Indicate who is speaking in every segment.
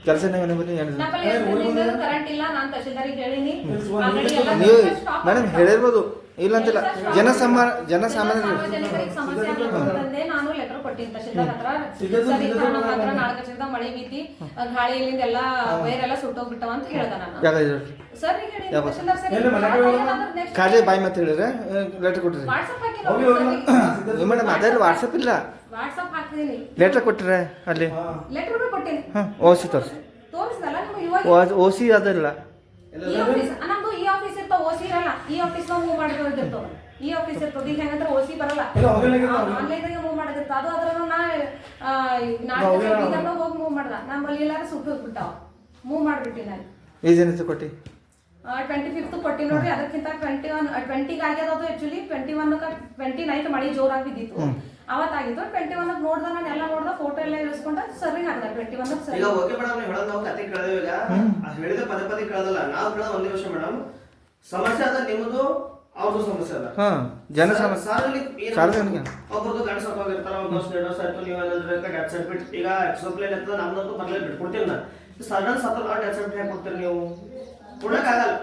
Speaker 1: ಕೆಲಸನೇ ಮನೆ ಬನ್ನಿ
Speaker 2: ಕರೆಂಟ್ ಇಲ್ಲ ನಾನು ತಹಶೀಲ್ದಾರಿಗೆ ಹೇಳಿನಿ.
Speaker 1: ನೀವು ಮೇಡಮ್ ಹೇಳಿರ್ಬೋದು ಇಲ್ಲ ಅಂತಿಲ್ಲ.
Speaker 2: ಸಾರ್ವಜನಿಕರಿಗೆ ಸಮಸ್ಯೆ ಆಗದಂತೆ ನಾನು ಲೆಟರ್ ಕೊಟ್ಟಿನಿ ತಹಶೀಲ್ದಾರ್ ಹತ್ರ. ಸರ್ ಈ ತರ ನಮ್ಮ ಹತ್ರ ನಾಲ್ಕು ಮಳೆ ಬೀತಿ ಗಾಳಿಯಿಂದ ಎಲ್ಲ ವೈರ್ ಎಲ್ಲ ಸುಟ್ಟೋಗ್ಬಿಟ್ಟವ ಅಂತ ಹೇಳ್ದ ನಾನು. ಸರ್ ಈಗ ಹೇಳಿ ತಹಶೀಲ್ದಾರ್ ಸರ್
Speaker 1: ಕಾಲೇ ಬಾಯ್ ಮತ್ತೆ ಹೇಳಿದ್ರೆ ಲೆಟರ್ ಕೊಟ್ಟಿರಿ
Speaker 2: ವಾಟ್ಸ್ಆಪ್ ಹಾಕಿ
Speaker 1: ಮೇಡಮ್ ಅದೇ ವಾಟ್ಸಪ್ ಇಲ್ಲ
Speaker 2: ವಾಟ್ಸ್ಆಪ್ ಹಾಕಿದೀನಿ.
Speaker 1: ಲೆಟರ್ ಕೊಟ್ಟಿರೆ ಅಲ್ಲಿ
Speaker 2: ಲೆಟರ್ ಕೊಟ್ಟಿನಿ.
Speaker 1: ಓಸಿ
Speaker 2: ತೋರಿಸಿದಲ್ಲ ನಿಮ್ಗೆ ಇವಾಗ
Speaker 1: ಓಸಿ ಅದಲ್ಲ
Speaker 2: ನಮ್ದು ಈ ಆಫೀಸ್ ಇರ್ತಾವ ಓಸಿ ಇರಲ್ಲ. ಈ ಆಫೀಸ್ ನಾವು ಮೂವ್ ಮಾಡಿರ್ತಾವ. ಈ ಆಫೀಸ್ ಇರ್ತದ ಈಗ ಹೆಂಗಂದ್ರೆ ಓಸಿ ಬರಲ್ಲ ಆನ್ಲೈನ್ ಮೂವ್ ಮಾಡೋದಿರ್ತ ಅದು ಅದ್ರ ನಾ ಹೋಗಿ ಮೂವ್ ಮಾಡ್ದ ನಮ್ಮಲ್ಲಿ ಎಲ್ಲಾರು ಸುಟ್ಟು ಹೋಗ್ಬಿಟ್ಟಾವ ಮೂವ್ ಮಾಡ್ಬಿಟ್ಟಿ ನಾನು.
Speaker 1: ಏಜೆನ್ಸಿ ಕೊಟ್ಟಿ
Speaker 2: 25th ಕೊಟ್ಟಿ ನೋಡ್ರಿ. ಅದಕ್ಕಿಂತ 20 ಆಗ್ಯದ ಅದು ಆಕ್ಚುಲಿ 29 ಮಳಿ ಜೋರಾಗಿ ಬಿದ್ದಿತ್ತು ಅವತ್ತಾಗಿತ್ತು. 21 ನೋಡ್ದ ನಾನು ಎಲ್ಲ ನೋಡ್ದ ಫೋಟೋ ಎಲ್ಲ ಇಳಿಸ್ಕೊಂಡ ಸರ್ರಿಗೆ ಹಾಕ್ದ 21 ಸರಿ.
Speaker 3: ಈಗ ಓಕೆ ಮೇಡಮ್ ನೀವು ಹೇಳೋದು ನಾವು ಕತೆ ಕೇಳಿದ್ವಿ. ಈಗ ಹೇಳಿದ ಪದೇ ಕೇಳೋದಲ್ಲ ನಾವು ಕೇಳೋದು ಒಂದೇ ವಿಷಯ ಮೇಡಮ್. ಸಮಸ್ಯೆ ಅದ ನಿಮ್ಮದು ಅವ್ರದ್ದು ಸಮಸ್ಯೆ ಅದ.
Speaker 1: ಜನ
Speaker 3: ಸಾರ್ವಜನಿಕ ಒಬ್ಬರದ್ದು ಗಂಡ ಸತ್ತೋಗಿರ್ತಾರ ಒಂದಷ್ಟು 2 ವರ್ಷ ಆಯ್ತು. ನೀವು ಏನಂದ್ರೆ ಡೆತ್ ಸರ್ಟಿಫಿಕೇಟ್ ಈಗ ಎಕ್ಸಾಂಪಲ್ ಇರ್ತದೆ ನಮ್ದಂತೂ ಬರ್ಲೇ ಬಿಟ್ಕೊಡ್ತೀನಿ ನಾನು. ಸಡನ್ ಸತ್ತ ಡೆತ್ ಸರ್ಟಿಫಿಕೇಟ್ ಹಾಕಿ ಕೊಡ್ತೀರಿ ನೀವು ಕೊಡಕ್ಕಾಗಲ್ಲ.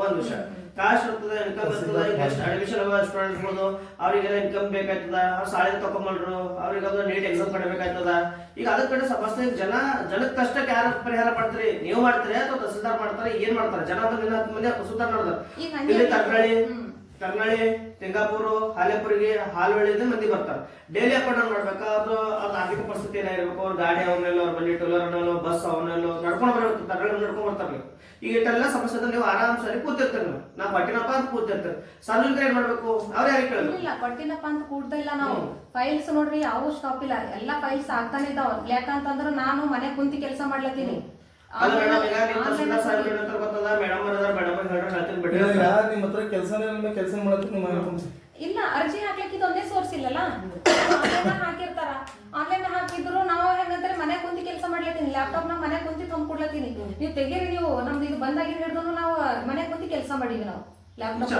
Speaker 3: ಒಂದ್ ವಿಷಯ ಕಾಸ್ಟ್ ಇರ್ತದೆ ಇನ್ಕಮ್ ಇರ್ತದೆ. ನೆಕ್ಸ್ಟ್ ಅಡ್ಮಿಷನ್ ಸ್ಟೂಡೆಂಟ್ ಇರ್ಬೋದು ಅವ್ರಿಗೆಲ್ಲ ಇನ್ಕಮ್ ಬೇಕಾಯ್ತದ. ಅವ್ರು ಶಾಲೆಗೆ ತಕೊಂಡ್ರು ಅವ್ರಿಗೆ ಅದು ನೀಟ್ ಎಕ್ಸಾಮ್ ಪಡಿಬೇಕಾಯ್ತದ. ಈಗ ಅದಕ್ಕೆ ಕಡೆ ಸಮಸ್ಯೆ ಜನಕ್ಕೆ ಕಷ್ಟಕ್ಕೆ ಯಾರು ಪರಿಹಾರ ಮಾಡ್ತೀರಿ? ನೀವು ಮಾಡ್ತೀರಿ ಅಥವಾ ತಹಸೀಲ್ದಾರ್ ಮಾಡ್ತಾರೆ? ಏನ್ ಮಾಡ್ತಾರೆ? ಜನ ಮಂದಿ ಸುತ್ತಾರ ನೋಡಿದ್ರು ಇಲ್ಲಿ ಕರ್ನಾಳಿ ಸಿಂಗಾಪುರ್ ಹಾಲೇಪುರಿಗೆ ಹಾಲ್ವಳ್ಳಿಯಿಂದ ಮಂದಿ ಬರ್ತಾರೆ. ಡೈಲಿ ಅಪ್ ಅಂಡ್ ಡೌನ್ ಮಾಡ್ಬೇಕಾ? ಅದು ಆರ್ಥಿಕ ಪರಿಸ್ಥಿತಿ ಏನಾಗಿರ್ಬೇಕು? ಅವ್ರ ಗಾಡಿ ಅವನಲ್ಲೋ ಅವ್ರ ಬಲ್ಲಿ ಟೂಲರ್ ಅನ್ನೋ ಬಸ್ ಅವನಲ್ಲೋ ನಡ್ಕೊಂಡು ಬರಬೇಕು. ತರಗಡೆ ನಡ್ಕೊಂಡ್ ಬರ್ತಾರೆ. ಈಗ ಇಟ್ಟೆಲ್ಲ ಸಮಸ್ಯೆ ನೀವು ಆರಾಮ್ ಸರಿ ಕೂತಿರ್ತಾರೆ. ನಾ ಪಟ್ಟಿನಪ್ಪ ಅಂತ ಕೂತಿರ್ತಾರೆ. ಸಾರ್ವಜನಿಕರು ಏನ್ ಮಾಡ್ಬೇಕು? ಅವ್ರ ಯಾರಿಗೆ ಕೇಳಬೇಕು?
Speaker 2: ಇಲ್ಲ ಪಟ್ಟಿನಪ್ಪ ಅಂತ ಕೂಡ್ದಿಲ್ಲ ನಾವು. ಫೈಲ್ಸ್ ನೋಡ್ರಿ ಯಾವ ಸ್ಟಾಪ್ ಇಲ್ಲ. ಎಲ್ಲಾ ಫೈಲ್ಸ್ ಆಗ್ತಾನೆ ಇದಾವ. ಯಾಕಂತಂದ್ರ ನಾನು ಮನೆ ಕುಂತಿ ಕೆಲಸ ಮಾಡ್ಲತ್ತೀನಿ. ಇಲ್ಲ ಅರ್ಜಿ ಹಾಕ್ಲಿಕ್ಕೆ ಒಂದೇ ಸೋರ್ಸ್ ಇಲ್ಲಲ್ಲ. ಹಾಕಿರ್ತಾರ ಆನ್ಲೈನ್ ಹಾಕಿದ್ರು ನಾವು ಹೆಂಗಂದ್ರೆ ಮನೆ ಕುಂತಿ ಕೆಲಸ ಮಾಡ್ಲತ್ತೀನಿ. ಲ್ಯಾಪ್ಟಾಪ್ ನಾಗ ಮನೆ ಕುಂತಿ ತಂದ್ಕೊಡ್ಲತ್ತೀನಿ. ನೀವು ತೆಗೀರಿ. ನೀವು ನಮ್ದು ಇದು ಬಂದಾಗಿ ಹಿಡಿದ್ರು ನಾವು ಮನೆ ಕುಂತಿ ಕೆಲಸ ಮಾಡೀವಿ ನಾವು ಲ್ಯಾಪ್ಟಾಪ್.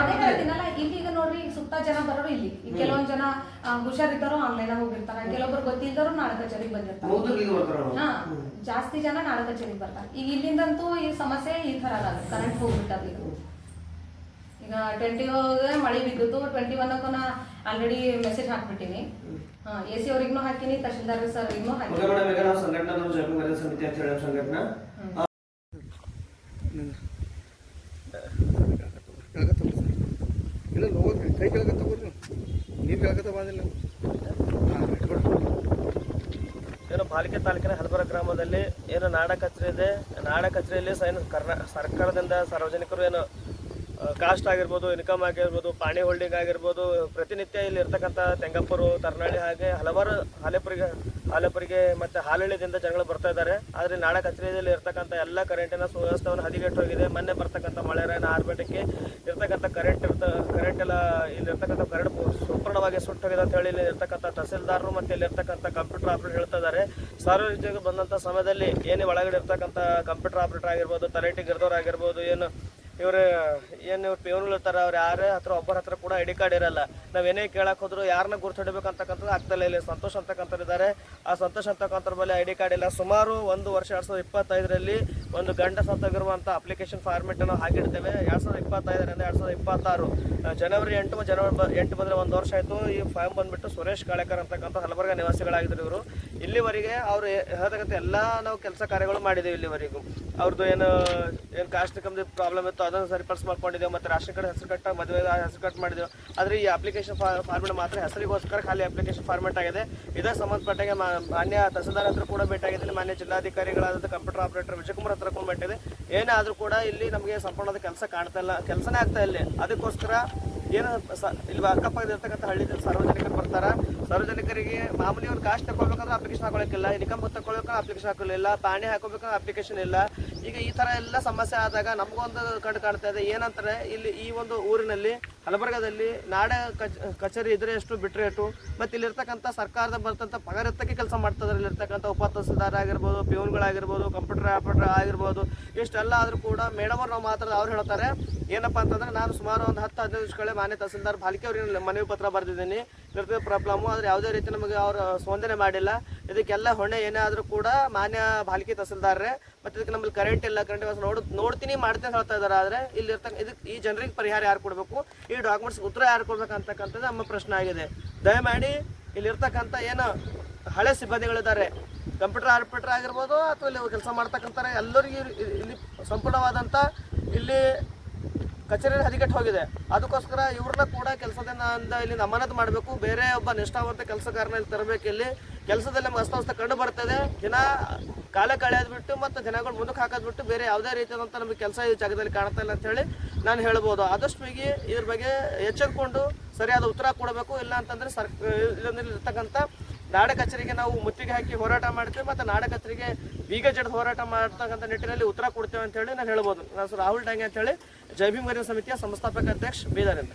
Speaker 2: ಅದೇ ಹೇಳ್ತೀನಲ್ಲ ಇಲ್ಲಿ ಈಗ ನೋಡ್ರಿ ಸುತ್ತ ಜನ ಬರೋರು ಇಲ್ಲಿ. ಕೆಲವೊಂದ್ ಜನ ಹುಷಾರಿದ್ದಾರೋ ಆನ್ಲೈನ್ ಹೋಗಿರ್ತಾರ. ಕೆಲವೊಬ್ರು ಗೊತ್ತಿದ್ದಾರೋ ನಾಳೆ ಕಚೇರಿಗೆ ಬಂದಿರ್ತಾರೆ. ಜಾಸ್ತಿ ಜನ ನಾಳೆ ಕಚೇರಿಗೆ ಬರ್ತಾರೆ. ಈಗ ಇಲ್ಲಿಂದಂತೂ ಈ ಸಮಸ್ಯೆ ಈ ತರ ಅದ. ಕರೆಂಟ್ ಹೋಗ್ಬಿಟ್ಟದ ಈಗ 20 ಮಳೆ ಬಿದ್ದಿತ್ತು. 21 ನಾ ಆಲ್ರೆಡಿ ಮೆಸೇಜ್ ಹಾಕ್ಬಿಟ್ಟಿನಿ. AC ಅವ್ರಿಗೂ ಹಾಕಿನಿ, ತಹಶೀಲ್ದಾರ್ ಸರ್ಗೂ ಹಾಕಿನಿ.
Speaker 3: ಸಮಿತಿ ಅಂತ ಹೇಳಿ ಸಂಘಟನಾ
Speaker 1: ಇಲ್ಲ ಕೈ ಕೆಳಗೆ ತಗೋರಿ ನೀರು ಕೆಳಗೆ ಬಂದಿಲ್ಲ.
Speaker 4: ಏನು ಪಾಲಿಕೆ ತಾಲೂಕಿನ ಹಲಬರ ಗ್ರಾಮದಲ್ಲಿ ಏನು ನಾಡ ಕಚೇರಿ ಇದೆ. ನಾಡ ಕಚೇರಿಯಲ್ಲಿ ಸರ್ಕಾರದಿಂದ ಸಾರ್ವಜನಿಕರು ಏನು ಕಾಸ್ಟ್ ಆಗಿರ್ಬೋದು, ಇನ್ಕಮ್ ಆಗಿರ್ಬೋದು, ಪಾಣಿ ಹೋಲ್ಡಿಂಗ್ ಆಗಿರ್ಬೋದು, ಪ್ರತಿನಿತ್ಯ ಇಲ್ಲಿ ಇರ್ತಕ್ಕಂಥ ತೆಂಗಪುರು, ತರ್ನಾಳಿ ಹಾಗೆ ಹಲವಾರು ಹಾಲೇಪುರಿಗೆ ಮತ್ತು ಹಾಲಳ್ಳಿದಿಂದ ಜನಗಳು ಬರ್ತಾ ಇದ್ದಾರೆ. ಆದರೆ ನಾಡ ಕಚೇರಿಯಲ್ಲಿ ಇರ್ತಕ್ಕಂಥ ಎಲ್ಲ ಕರೆಂಟಿನ ಸುವ್ಯವಸ್ಥೆಯನ್ನು ಹದಿಗೆಟ್ಟು ಹೋಗಿದೆ. ಮೊನ್ನೆ ಬರ್ತಕ್ಕಂಥ ಮಳೆರಾಯನ ಆರ್ಭಟಕ್ಕೆ ಇರ್ತಕ್ಕಂಥ ಕರೆಂಟ್ ಎಲ್ಲ ಇಲ್ಲಿರ್ತಕ್ಕಂಥ ಕರೆಂಟ್ ಸಂಪೂರ್ಣವಾಗಿ ಸುಟ್ಟೋಗಿದೆ ಅಂತ ಹೇಳಿ ಇಲ್ಲಿ ಇರ್ತಕ್ಕಂಥ ತಹಸೀಲ್ದಾರರು ಮತ್ತು ಇಲ್ಲಿರ್ತಕ್ಕಂಥ ಕಂಪ್ಯೂಟರ್ ಆಪರೇಟರ್ ಹೇಳ್ತಾ ಇದ್ದಾರೆ. ಸಾರ್ವಜನಿಕರು ಬಂದಂಥ ಸಮಯದಲ್ಲಿ ಏನೇ ಒಳಗಡೆ ಇರ್ತಕ್ಕಂಥ ಕಂಪ್ಯೂಟರ್ ಆಪರೇಟರ್ ಆಗಿರ್ಬೋದು, ತಲೆಟಿಗೆ ಇರ್ದವ್ರು ಆಗಿರ್ಬೋದು, ಇವ್ರು ಪೇವನ್ಗಳು ಇರ್ತಾರೆ. ಅವ್ರು ಯಾರೇ ಹತ್ರ ಒಬ್ಬರ ಹತ್ರ ಕೂಡ ಐಡಿ ಕಾರ್ಡ್ ಇರಲ್ಲ. ನಾವೇನೇ ಕೇಳಕ್ ಹೋದ್ರು ಯಾರನ್ನ ಗುರುತಿಡ್ಬೇಕಂತಕ್ಕಂಥದ್ದು ಆಗ್ತಲ್ಲ. ಇಲ್ಲಿ ಸಂತೋಷ್ ಅಂತಕ್ಕಂಥವ್ರು ಇದ್ದಾರೆ. ಆ ಸಂತೋಷ್ ಅಂತಕ್ಕಂಥವ್ರ ಮೇಲೆ ಐಡಿ ಕಾರ್ಡ್ ಇಲ್ಲ. ಸುಮಾರು 1 ವರ್ಷ 2025ರಲ್ಲಿ ಒಂದು ಗಂಡ ಸತ್ತೋಗಿರುವಂಥ ಅಪ್ಲಿಕೇಶನ್ ಫಾರ್ಮೆಟ್ ನಾವು ಹಾಕಿಡ್ತೇವೆ. 2025ರಿಂದ 2026 ಜನವರಿ 8 ಬಂದರೆ 1 ವರ್ಷ ಆಯಿತು. ಈ ಫಾರ್ಮ್ ಬಂದ್ಬಿಟ್ಟು ಸುರೇಶ್ ಕಾಳೇಕರ್ ಅಂತಕ್ಕಂಥ ಹಲಬರ್ಗ ನಿವಾಸಿಗಳಾಗಿದ್ರು ಇವರು. ಇಲ್ಲಿವರೆಗೆ ಅವ್ರು ಹೇಳ್ತಕ್ಕಂಥ ಎಲ್ಲ ನಾವು ಕೆಲಸ ಕಾರ್ಯಗಳು ಮಾಡಿದ್ದೀವಿ. ಇಲ್ಲಿವರೆಗೂ ಅವ್ರದ್ದು ಏನು ಕಾಸ್ಟ್ ಕಮ್ಮಿ ಪ್ರಾಬ್ಲಮ್ ಇತ್ತು ಅದನ್ನು ಸರಿಪಡಿಸಿ ಮಾಡ್ಕೊಂಡಿದ್ದೇವೆ. ಮತ್ತು ರೇಷನ್ ಕಾರ್ಡ್ ಹೆಸರು ಕಟ್ಟ ಮದುವೆ ಹೆಸರು ಕಟ್ ಮಾಡಿದೆವು. ಆದರೆ ಈ ಅಪ್ಲಿಕೇಶನ್ ಫಾರ್ಮೆಟ್ ಮಾತ್ರ ಹೆಸರಿಗೋಸ್ಕರ ಖಾಲಿ ಅಪ್ಲಿಕೇಶನ್ ಫಾರ್ಮೆಟ್ ಆಗಿದೆ. ಇದಕ್ಕೆ ಸಂಬಂಧಪಟ್ಟಾಗೆ ಮಾನ್ಯ ತಹಸೀಲ್ದಾರ್ ಹತ್ರ ಕೂಡ ಭೇಟಿಯಾಗಿದ್ದೀನಿ. ಮಾನ್ಯ ಜಿಲ್ಲಾಧಿಕಾರಿಗಳಾದ ಕಂಪ್ಯೂಟರ್ ಆಪರೇಟರ್ ವಿಜಯಕುಮಾರ್ ಹತ್ರ ಕೂಡ ಭೇಟಿದೆ. ಏನೇ ಆದರೂ ಕೂಡ ಇಲ್ಲಿ ನಮಗೆ ಸಂಪೂರ್ಣವಾದ ಕೆಲಸ ಕಾಣ್ತಾ ಇಲ್ಲ, ಕೆಲಸನೇ ಆಗ್ತಾ ಇಲ್ಲ. ಅದಕ್ಕೋಸ್ಕರ ಏನು ಇಲ್ಲಿ ಅಕ್ಕಪಕ್ಕದ ಇರ್ತಕ್ಕಂಥ ಹಳ್ಳಿದಲ್ಲಿ ಸಾರ್ವಜನಿಕರು ಬರ್ತಾರೆ. ಸಾರ್ವಜನಿಕರಿಗೆ ಮಾಮೂಲಿ ಒಂದು ಕಾಸ್ಟ್ ತಗೊಳ್ಬೇಕಂದ್ರೆ ಅಪ್ಲಿಕೇಶನ್ ಹಾಕೊಳ್ಳೋಕ್ಕಿಲ್ಲ, ಇನ್ಕಮ್ ತಗೊಳ್ಬೇಕಂದ್ರೆ ಅಪ್ಲಿಕೇಶನ್ ಹಾಕೊಳ್ಳಿಲ್ಲ, ಪಾಣಿ ಹಾಕೋಬೇಕಂದ್ರೆ ಅಪ್ಲಿಕೇಶನ್ ಇಲ್ಲ. ಈಗ ಈ ಥರ ಎಲ್ಲ ಸಮಸ್ಯೆ ಆದಾಗ ನಮಗೊಂದು ಕಂಡು ಕಾಣ್ತಾ ಇದೆ. ಏನಂತಾರೆ ಇಲ್ಲಿ ಈ ಒಂದು ಊರಿನಲ್ಲಿ ಹಲಬರ್ಗದಲ್ಲಿ ನಾಡ ಕಚೇರಿ ಇದ್ರೆ ಎಷ್ಟು ಬಿಟ್ಟರೆ ಎಷ್ಟು, ಮತ್ತು ಇಲ್ಲಿರ್ತಕ್ಕಂಥ ಸರ್ಕಾರದ ಬರ್ತಂಥ ಪಗಾರ ಎತ್ತಕ್ಕೆ ಕೆಲಸ ಮಾಡ್ತಿದ್ದಾರೆ. ಇಲ್ಲಿರ್ತಕ್ಕಂಥ ಉಪ ತಹಸೀಲ್ದಾರ್ ಆಗಿರ್ಬೋದು, ಪಿಯೋನ್ಗಳಾಗಿರ್ಬೋದು, ಕಂಪ್ಯೂಟರ್ ಆಪರೇಟರ್ ಆಗಿರ್ಬೋದು, ಇಷ್ಟೆಲ್ಲ ಆದರೂ ಕೂಡ ಮೇಡಮ್ ಅವ್ರು ನಾವು ಮಾತಾಡಿದ್ರೆ ಅವ್ರು ಹೇಳ್ತಾರೆ ಏನಪ್ಪ ಅಂತಂದ್ರೆ ನಾನು ಸುಮಾರು ಒಂದು 10-15 ದಿವಸಗಳೇ ಮಾನ್ಯ ತಹಸೀಲ್ದಾರ್ ಭಾಲ್ಕೆ ಅವ್ರಿಗೆ ಮನವಿ ಪತ್ರ ಬರೆದಿದ್ದೀನಿ. ಇರ್ತದೆ ಪ್ರಾಬ್ಲಮ್ಮು. ಆದರೆ ಯಾವುದೇ ರೀತಿ ನಮಗೆ ಅವರು ಸ್ಪಂದನೆ ಮಾಡಿಲ್ಲ. ಇದಕ್ಕೆಲ್ಲ ಹೊಣೆ ಏನೇ ಆದರೂ ಕೂಡ ಮಾನ್ಯ ಪಾಲಿಕೆ ತಹಸೀಲ್ದಾರ್ರೆ. ಮತ್ತು ಇದಕ್ಕೆ ನಮ್ಮಲ್ಲಿ ಕರೆಂಟ್ ಇಲ್ಲ, ಕರೆಂಟ್ ವ್ಯವಸ್ಥೆ ನೋಡ್ತೀನಿ ಮಾಡ್ತೀನಿ ಅಂತ ಹೇಳ್ತಾ ಇದ್ದಾರೆ. ಆದರೆ ಇದಕ್ಕೆ ಈ ಜನರಿಗೆ ಪರಿಹಾರ ಯಾರು ಕೊಡಬೇಕು, ಈ ಡಾಕ್ಯುಮೆಂಟ್ಸ್ ಉತ್ತರ ಯಾರು ಕೊಡ್ಬೇಕು ಅಂತಕ್ಕಂಥದ್ದು ನಮ್ಮ ಪ್ರಶ್ನೆ ಆಗಿದೆ. ದಯಮಾಡಿ ಇಲ್ಲಿರ್ತಕ್ಕಂಥ ಏನು ಹಳೆ ಸಿಬ್ಬಂದಿಗಳಿದ್ದಾರೆ, ಕಂಪ್ಯೂಟರ್ ಆಪರೇಟರ್ ಆಗಿರ್ಬೋದು ಅಥವಾ ಇಲ್ಲಿ ಕೆಲಸ ಮಾಡ್ತಕ್ಕಂಥ ಎಲ್ಲರಿಗೂ ಇಲ್ಲಿ ಸಂಪೂರ್ಣವಾದಂಥ ಇಲ್ಲಿ ಕಚೇರಿಯಲ್ಲಿ ಹದಿಗೆಟ್ಟು ಹೋಗಿದೆ. ಅದಕ್ಕೋಸ್ಕರ ಇವ್ರನ್ನ ಕೂಡ ಕೆಲಸದಿಂದ ಇಲ್ಲಿ ಅಮಾನತು ಮಾಡಬೇಕು. ಬೇರೆ ಒಬ್ಬ ನಿಷ್ಠಾವಂತ ಕೆಲಸಗಾರನ ಇಲ್ಲಿ ತರಬೇಕು. ಇಲ್ಲಿ ಕೆಲಸದಲ್ಲಿ ನಮ್ಗೆ ಅಸ್ತವ್ಯಸ್ತ ಕಂಡು ಬರ್ತದೆ. ದಿನ ಕಾಲ ಕಳೆಯೋದು ಬಿಟ್ಟು ಮತ್ತು ದಿನಗಳು ಮುಂದಕ್ಕೆ ಹಾಕೋದು ಬಿಟ್ಟು ಬೇರೆ ಯಾವುದೇ ರೀತಿಯಾದಂಥ ನಮಗೆ ಕೆಲಸ ಈ ಜಾಗದಲ್ಲಿ ಕಾಣ್ತಾ ಇಲ್ಲ ಅಂತೇಳಿ ನಾನು ಹೇಳ್ಬೋದು. ಆದಷ್ಟು ಬೇಗ ಇದ್ರ ಬಗ್ಗೆ ಎಚ್ಚೆತ್ಕೊಂಡು ಸರಿಯಾದ ಉತ್ತರ ಕೊಡಬೇಕು. ಇಲ್ಲ ಅಂತಂದರೆ ಇರ್ತಕ್ಕಂಥ ನಾಡ ಕಚೇರಿಗೆ ನಾವು ಮುತ್ತಿಗೆ ಹಾಕಿ ಹೋರಾಟ ಮಾಡ್ತೀವಿ ಮತ್ತು ನಾಡ ಕಚೇರಿಗೆ ಬೀಗ ಜಡ್ದು ಹೋರಾಟ ಮಾಡ್ತಕ್ಕಂಥ ನಿಟ್ಟಿನಲ್ಲಿ ಉತ್ತರ ಕೊಡ್ತೇವೆ ಅಂತೇಳಿ ನಾನು ಹೇಳ್ಬೋದು. ನಾನು ರಾಹುಲ್ ಡಾಂಗೆ ಅಂತೇಳಿ ಜೈ ಭೀಮ್ ಗರಿಯ ಸಮಿತಿಯ ಸಂಸ್ಥಾಪಕ ಅಧ್ಯಕ್ಷ ಬೀದರಿಂದ.